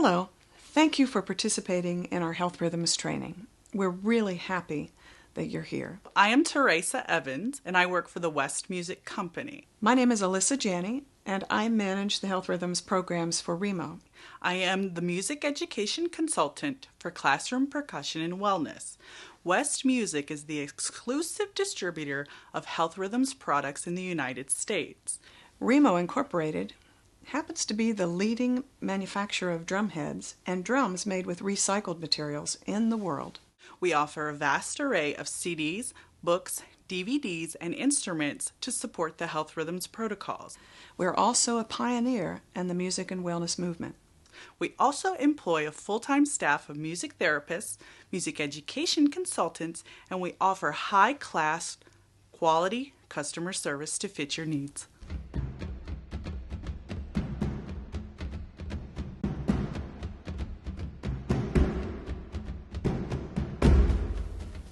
Hello, thank you for participating in our Health Rhythms training. We're really happy that you're here. I am Teresa Evans, and I work for the West Music Company. My name is Alyssa Janney, and I manage the Health Rhythms programs for RHYTHMS. I am the music education consultant for classroom percussion and wellness. West Music is the exclusive distributor of Health Rhythms products in the United States. RHYTHMS Incorporated happens to be the leading manufacturer of drum heads and drums made with recycled materials in the world. We offer a vast array of CDs, books, DVDs, and instruments to support the Health Rhythms protocols. We're also a pioneer in the music and wellness movement. We also employ a full-time staff of music therapists, music education consultants, and we offer high-class, quality customer service to fit your needs.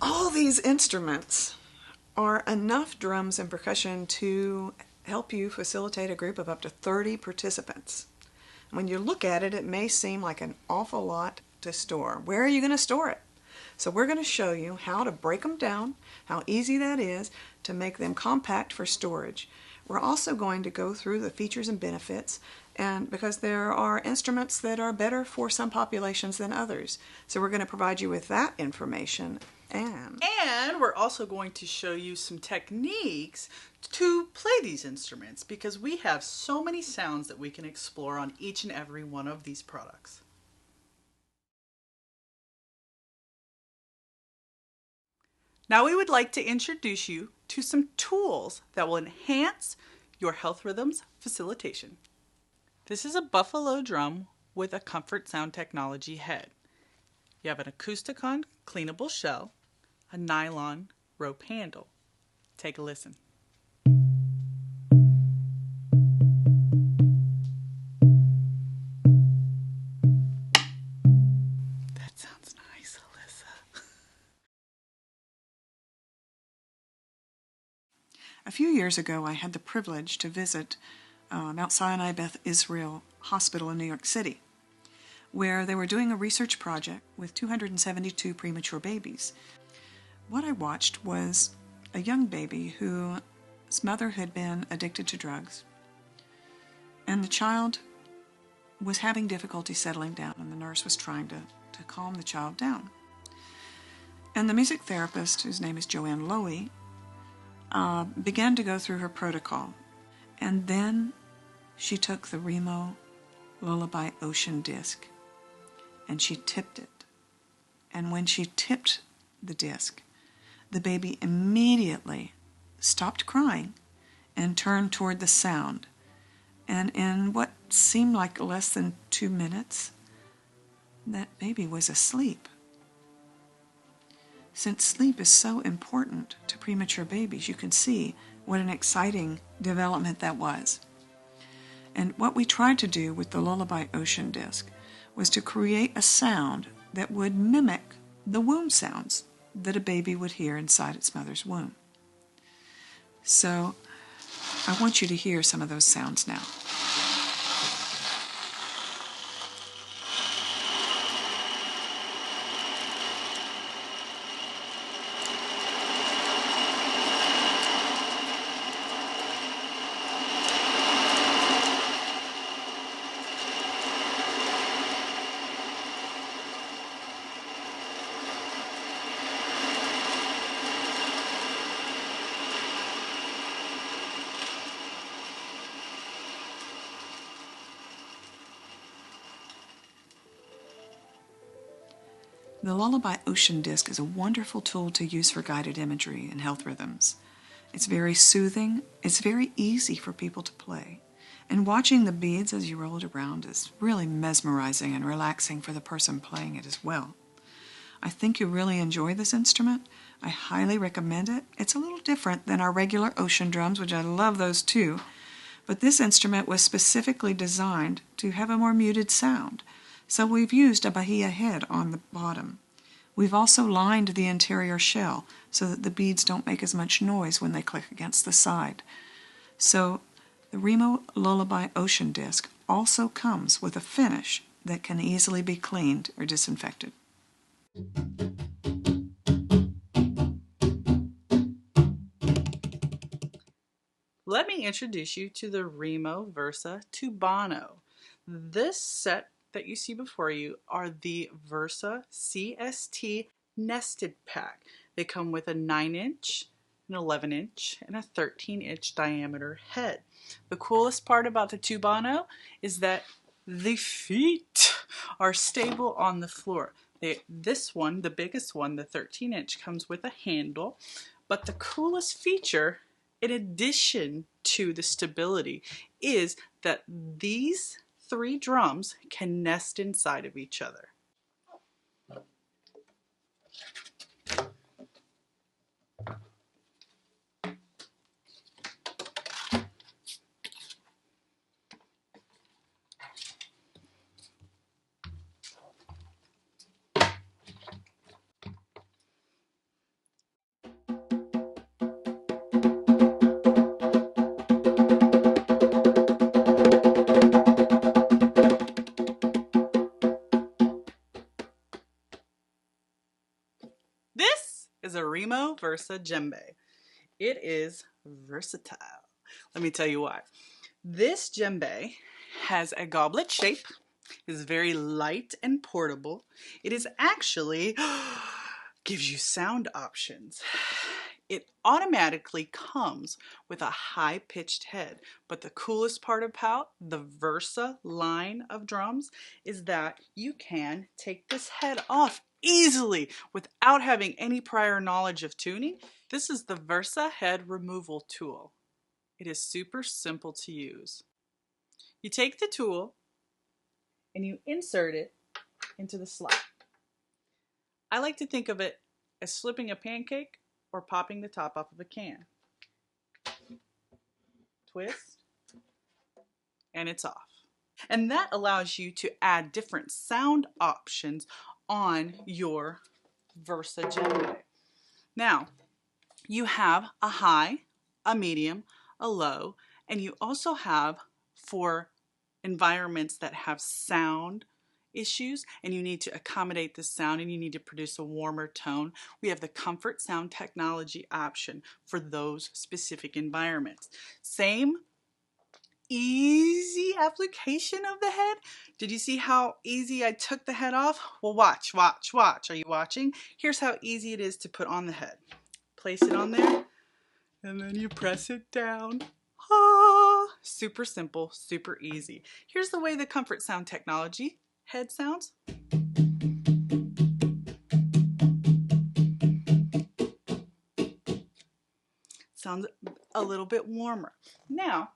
All these instruments are enough drums and percussion to help you facilitate a group of up to 30 participants. When you look at it, it may seem like an awful lot to store. Where are you going to store it? So we're going to show you how to break them down, how easy that is to make them compact for storage. We're also going to go through the features and benefits, and because there are instruments that are better for some populations than others. So we're going to provide you with that information. And we're also going to show you some techniques to play these instruments, because we have so many sounds that we can explore on each and every one of these products. Now we would like to introduce you to some tools that will enhance your Health Rhythms facilitation. This is a buffalo drum with a comfort sound technology head. You have an Acousticon cleanable shell, a nylon rope handle. Take a listen. That sounds nice, Alyssa. A few years ago, I had the privilege to visit Mount Sinai Beth Israel Hospital in New York City, where they were doing a research project with 272 premature babies. What I watched was a young baby whose mother had been addicted to drugs, and the child was having difficulty settling down, and the nurse was trying to calm the child down. And the music therapist, whose name is Joanne Lowy, began to go through her protocol, and then she took the RHYTHMS Lullaby Ocean disc and she tipped it. And when she tipped the disc, the baby immediately stopped crying and turned toward the sound. And in what seemed like less than 2 minutes, that baby was asleep. Since sleep is so important to premature babies, you can see what an exciting development that was. And what we tried to do with the Lullaby Ocean disc was to create a sound that would mimic the womb sounds that a baby would hear inside its mother's womb. So I want you to hear some of those sounds now. The Lullaby Ocean disc is a wonderful tool to use for guided imagery and health rhythms. It's very soothing, it's very easy for people to play, and watching the beads as you roll it around is really mesmerizing and relaxing for the person playing it as well. I think you'll really enjoy this instrument. I highly recommend it. It's a little different than our regular ocean drums, which I love those too, but this instrument was specifically designed to have a more muted sound. So we've used a bahia head on the bottom. We've also lined the interior shell so that the beads don't make as much noise when they click against the side. So the RHYTHMS Lullaby Ocean disc also comes with a finish that can easily be cleaned or disinfected. Let me introduce you to the Remo Versa Tubano. This set that you see before you are the Versa CST nested pack. They come with a 9-inch, an 11-inch, and a 13-inch diameter head. The coolest part about the Tubano is that the feet are stable on the floor. This one, the biggest one, the 13-inch, comes with a handle, but the coolest feature, in addition to the stability, is that these 3 drums can nest inside of each other. This is a Remo Versa djembe. It is versatile. Let me tell you why. This djembe has a goblet shape, is very light and portable. It is actually gives you sound options. It automatically comes with a high-pitched head, but the coolest part about the Versa line of drums is that you can take this head off easily without having any prior knowledge of tuning. This is the Versa head removal tool. It is super simple to use. You take the tool and you insert it into the slot. I like to think of it as slipping a pancake or popping the top off of a can. Twist, and it's off. And that allows you to add different sound options on your Versa djembe. Now, you have a high, a medium, a low, and you also have, for environments that have sound issues and you need to accommodate the sound and you need to produce a warmer tone, we have the comfort sound technology option for those specific environments. Same easy application of the head. Did you see how easy I took the head off? Well, watch. Are you watching? Here's how easy it is to put on the head. Place it on there and then you press it down. Ah, super simple, super easy. Here's the way the comfort sound technology head sounds. Sounds a little bit warmer. Now,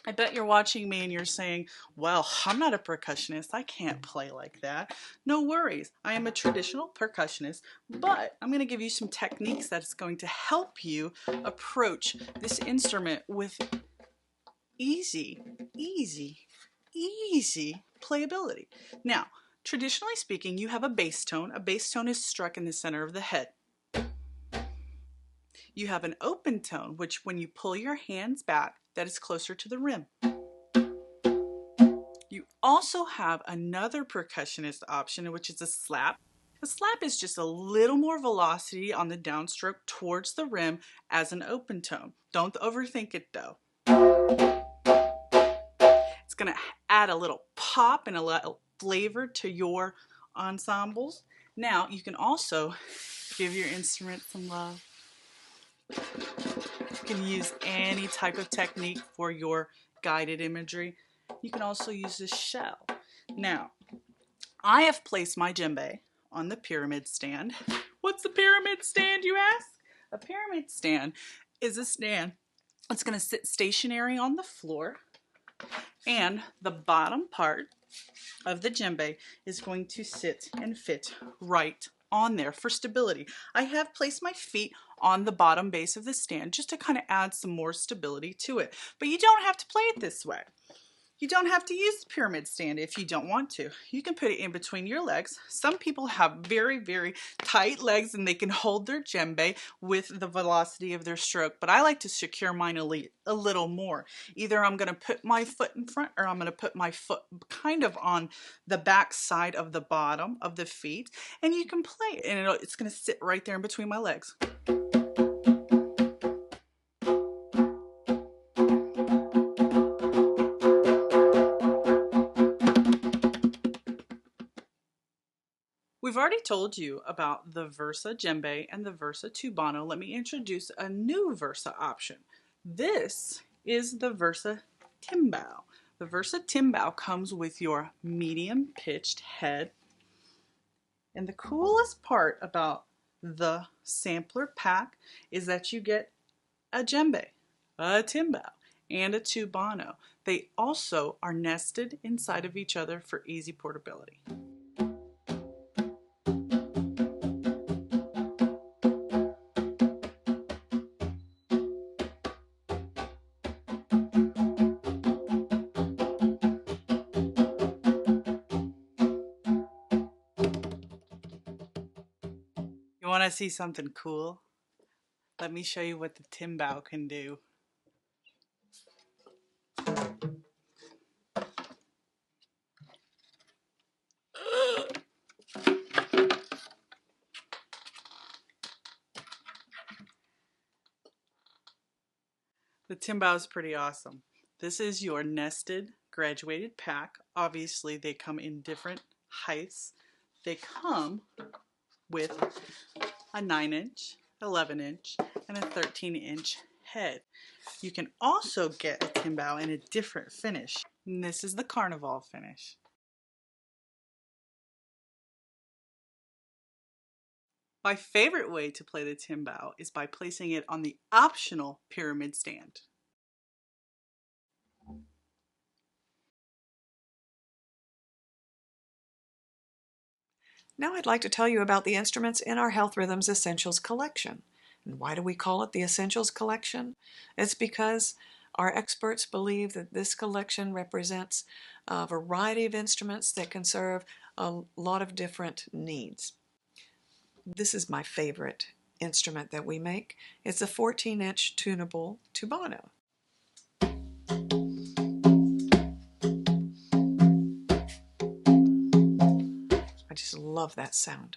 I bet you're watching me and you're saying, well, I'm not a percussionist. I can't play like that. No worries. I am a traditional percussionist, but I'm going to give you some techniques that's going to help you approach this instrument with easy playability. Now, traditionally speaking, you have a bass tone. A bass tone is struck in the center of the head. You have an open tone, which when you pull your hands back, that is closer to the rim. You also have another percussionist option, which is a slap. A slap is just a little more velocity on the downstroke towards the rim as an open tone. Don't overthink it though. It's going to add a little pop and a little flavor to your ensembles. Now, you can also give your instrument some love. You can use any type of technique for your guided imagery. You can also use this shell. Now, I have placed my djembe on the pyramid stand. What's the pyramid stand, you ask? A pyramid stand is a stand that's going to sit stationary on the floor, and the bottom part of the djembe is going to sit and fit right on there for stability. I have placed my feet on the bottom base of the stand just to kind of add some more stability to it, but you don't have to play it this way. You don't have to use the pyramid stand if you don't want to. You can put it in between your legs. Some people have very, very tight legs and they can hold their djembe with the velocity of their stroke, but I like to secure mine a little more. Either I'm going to put my foot in front or I'm going to put my foot kind of on the back side of the bottom of the feet, and you can play it and it's going to sit right there in between my legs. We've already told you about the Versa djembe and the Versa Tubano. Let me introduce a new Versa option. This is the Versa Timbao. The Versa Timbao comes with your medium pitched head. And the coolest part about the sampler pack is that you get a djembe, a timbao, and a tubano. They also are nested inside of each other for easy portability. You want to see something cool? Let me show you what the timbao can do. The timbao is pretty awesome. This is your nested graduated pack. Obviously, they come in different heights. They come with a 9-inch, 11-inch, and a 13-inch head. You can also get a timbao in a different finish. And this is the carnival finish. My favorite way to play the timbao is by placing it on the optional pyramid stand. Now I'd like to tell you about the instruments in our Health Rhythms Essentials collection. And why do we call it the Essentials collection? It's because our experts believe that this collection represents a variety of instruments that can serve a lot of different needs. This is my favorite instrument that we make. It's a 14-inch tunable tubano. I just love that sound.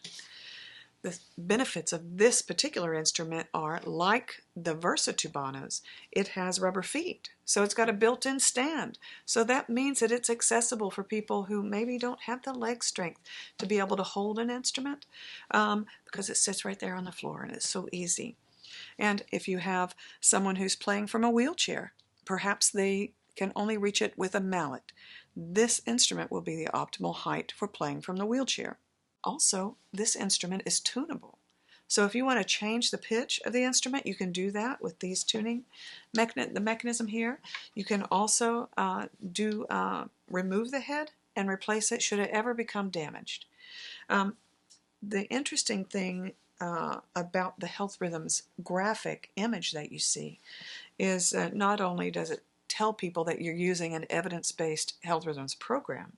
The benefits of this particular instrument are, like the Versa Tubanos, it has rubber feet, so it's got a built-in stand. So that means that it's accessible for people who maybe don't have the leg strength to be able to hold an instrument, because it sits right there on the floor and it's so easy. And if you have someone who's playing from a wheelchair, perhaps they can only reach it with a mallet. This instrument will be the optimal height for playing from the wheelchair. Also, this instrument is tunable. So if you want to change the pitch of the instrument, you can do that with these tuning the mechanism here. You can also remove the head and replace it should it ever become damaged. The interesting thing about the Health Rhythms graphic image that you see is not only does it tell people that you're using an evidence-based Health Rhythms program,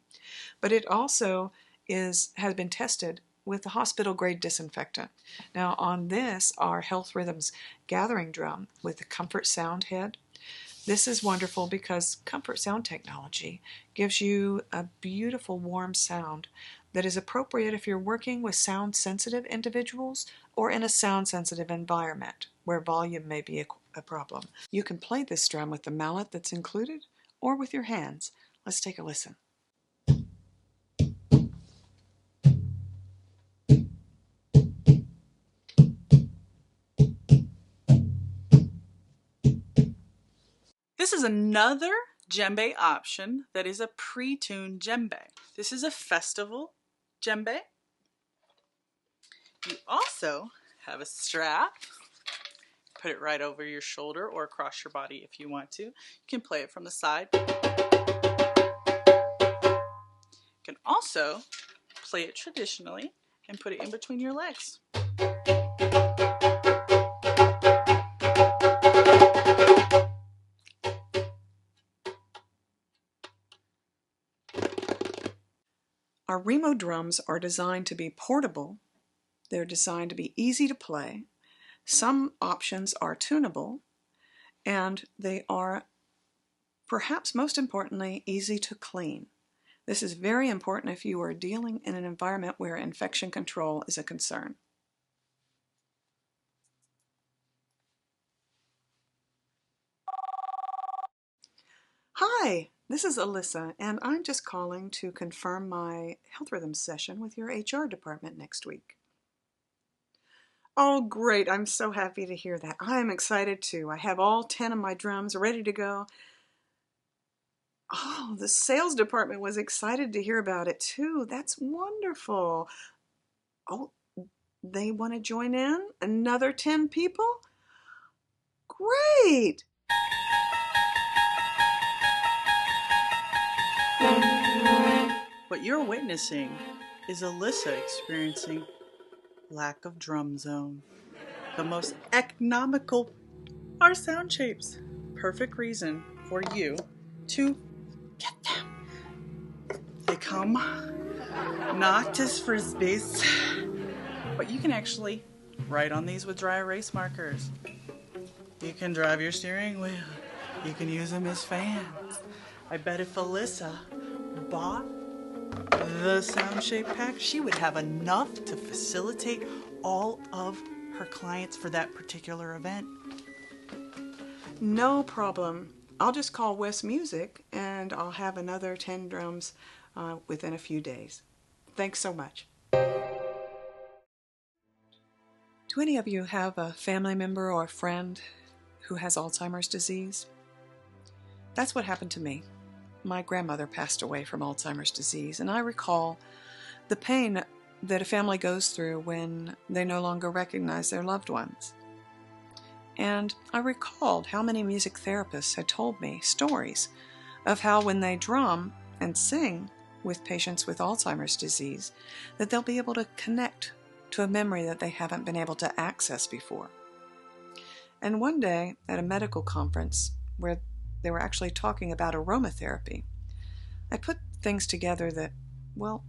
but it also has been tested with the hospital-grade disinfectant. Now on this, our Health Rhythms gathering drum with the Comfort Sound head. This is wonderful because Comfort Sound technology gives you a beautiful warm sound that is appropriate if you're working with sound-sensitive individuals or in a sound-sensitive environment where volume may be a problem. You can play this drum with the mallet that's included or with your hands. Let's take a listen. This is another djembe option that is a pre-tuned djembe. This is a festival djembe. You also have a strap. Put it right over your shoulder or across your body if you want to. You can play it from the side. You can also play it traditionally and put it in between your legs. Our Remo drums are designed to be portable. They're designed to be easy to play. Some options are tunable, and they are, perhaps most importantly, easy to clean. This is very important if you are dealing in an environment where infection control is a concern. Hi, this is Alyssa, and I'm just calling to confirm my Health Rhythms session with your HR department next week. Oh, great. I'm so happy to hear that. I'm excited too. I have all 10 of my drums ready to go. Oh, the sales department was excited to hear about it too. That's wonderful. Oh, they want to join in? Another 10 people? Great! What you're witnessing is Alyssa experiencing lack of drum zone. The most economical are sound shapes. Perfect reason for you to get them. They come not as frisbees, but you can actually write on these with dry erase markers. You can drive your steering wheel. You can use them as fans. I bet if Alyssa bought the sound shape pack, she would have enough to facilitate all of her clients for that particular event. No problem. I'll just call West Music and I'll have another 10 drums within a few days. Thanks so much. Do any of you have a family member or a friend who has Alzheimer's disease? That's what happened to me. My grandmother passed away from Alzheimer's disease, and I recall the pain that a family goes through when they no longer recognize their loved ones. And I recalled how many music therapists had told me stories of how when they drum and sing with patients with Alzheimer's disease, that they'll be able to connect to a memory that they haven't been able to access before. And one day at a medical conference where they were actually talking about aromatherapy, I put things together that, well,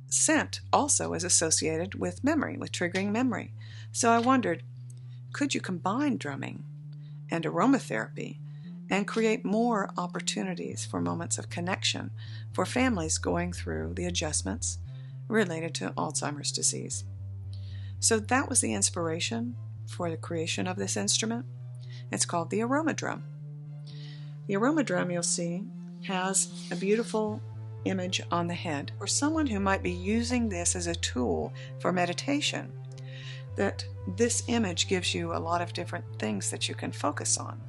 scent also is associated with memory, with triggering memory. So I wondered, could you combine drumming and aromatherapy and create more opportunities for moments of connection for families going through the adjustments related to Alzheimer's disease? So that was the inspiration for the creation of this instrument. It's called the aroma drum. The aroma drum, you'll see, has a beautiful image on the head. For someone who might be using this as a tool for meditation, that this image gives you a lot of different things that you can focus on.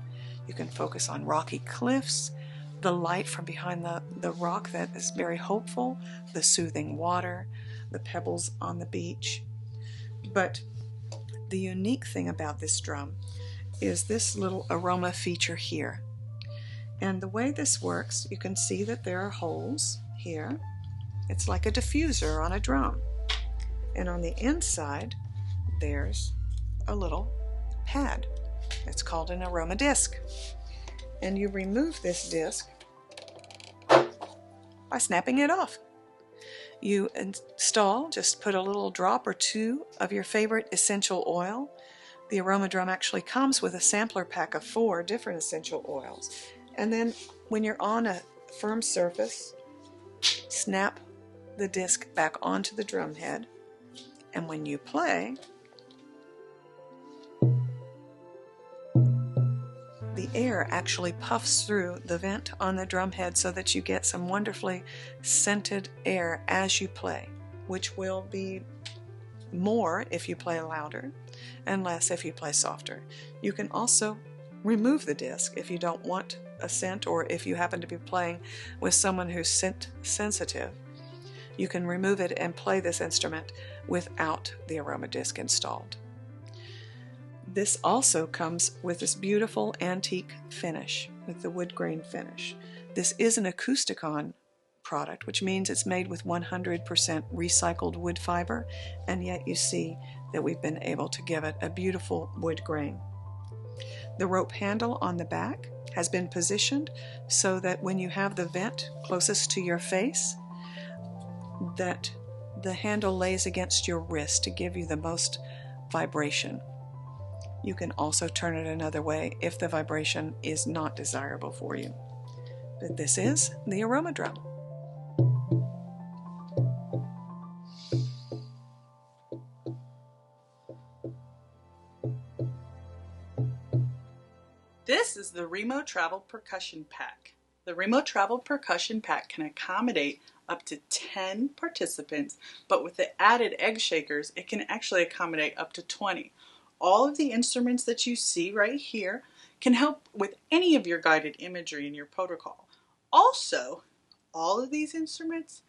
You can focus on rocky cliffs, the light from behind the rock that is very hopeful, the soothing water, the pebbles on the beach. But the unique thing about this drum is this little aroma feature here. And the way this works, you can see that there are holes here. It's like a diffuser on a drum. And on the inside, there's a little pad. It's called an aroma disc. And you remove this disc by snapping it off. You install, just put a little drop or two of your favorite essential oil. The aroma drum actually comes with a sampler pack of 4 different essential oils. And then when you're on a firm surface, snap the disc back onto the drum head. And when you play, the air actually puffs through the vent on the drum head so that you get some wonderfully scented air as you play, which will be more if you play louder and less if you play softer. You can also remove the disc if you don't want a scent, or if you happen to be playing with someone who's scent sensitive. You can remove it and play this instrument without the aroma disc installed. This also comes with this beautiful antique finish, with the wood grain finish. This is an Acousticon product, which means it's made with 100% recycled wood fiber, and yet you see that we've been able to give it a beautiful wood grain. The rope handle on the back has been positioned so that when you have the vent closest to your face, that the handle lays against your wrist to give you the most vibration. You can also turn it another way if the vibration is not desirable for you. But this is the aroma drum. This is the Remo Travel Percussion Pack. The Remo Travel Percussion Pack can accommodate up to 10 participants, but with the added egg shakers, it can actually accommodate up to 20. All of the instruments that you see right here can help with any of your guided imagery in your protocol. Also, all of these instruments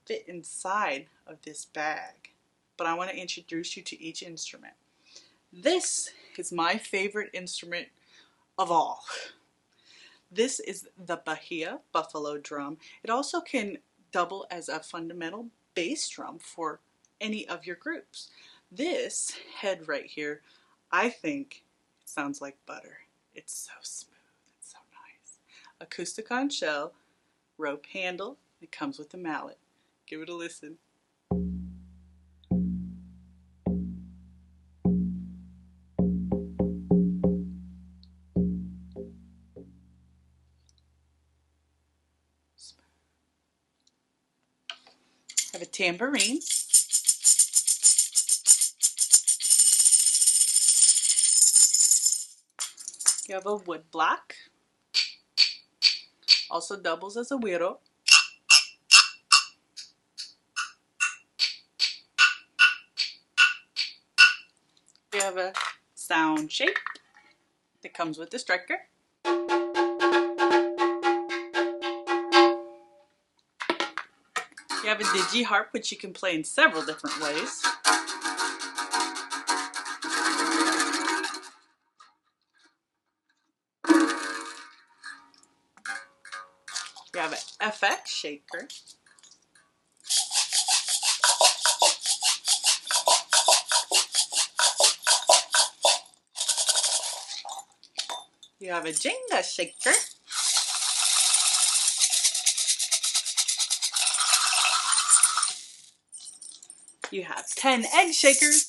fit inside of this bag, but I want to introduce you to each instrument. This is my favorite instrument of all. This is the Bahia Buffalo drum. It also can double as a fundamental bass drum for any of your groups. This head right here, I think it sounds like butter. It's so smooth, it's so nice. Acoustic on shell, rope handle, it comes with a mallet. Give it a listen. Have a tambourine. You have a wood block. Also doubles as a güiro. You have a sound shape that comes with the striker. You have a digi harp, which you can play in several different ways. You have an FX shaker. You have a Jenga shaker. You have 10 egg shakers.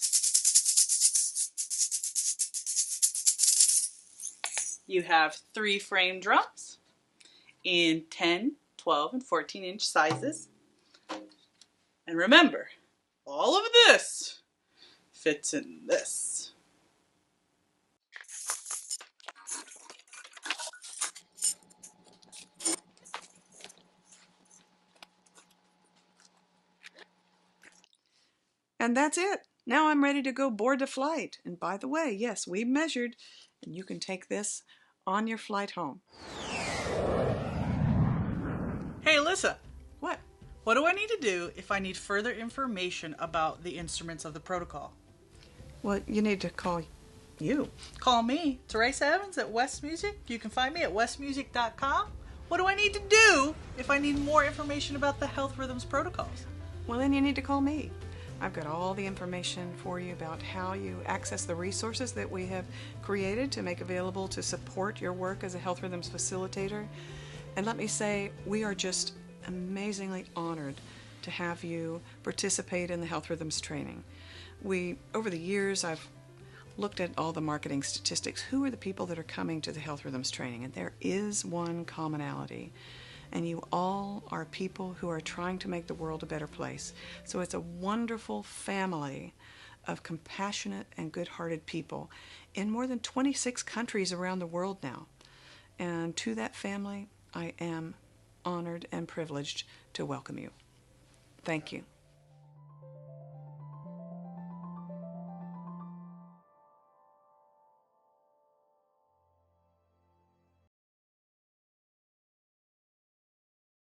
You have 3 frame drums in 10, 12, and 14-inch sizes. And remember, all of this fits in this. And that's it. Now I'm ready to go board the flight. And by the way, yes, we measured, and you can take this on your flight home. Hey, Alyssa, What? what do I need to do if I need further information about the instruments of the protocol? Well, you need to call you. Call me, Teresa Evans at West Music. You can find me at westmusic.com. What do I need to do if I need more information about the Health Rhythms protocols? Well, then you need to call me. I've got all the information for you about how you access the resources that we have created to make available to support your work as a Health Rhythms facilitator. And let me say, we are just amazingly honored to have you participate in the Health Rhythms training. Over the years, I've looked at all the marketing statistics. Who are the people that are coming to the Health Rhythms training? And there is one commonality. And you all are people who are trying to make the world a better place. So it's a wonderful family of compassionate and good-hearted people in more than 26 countries around the world now. And to that family, I am honored and privileged to welcome you. Thank you.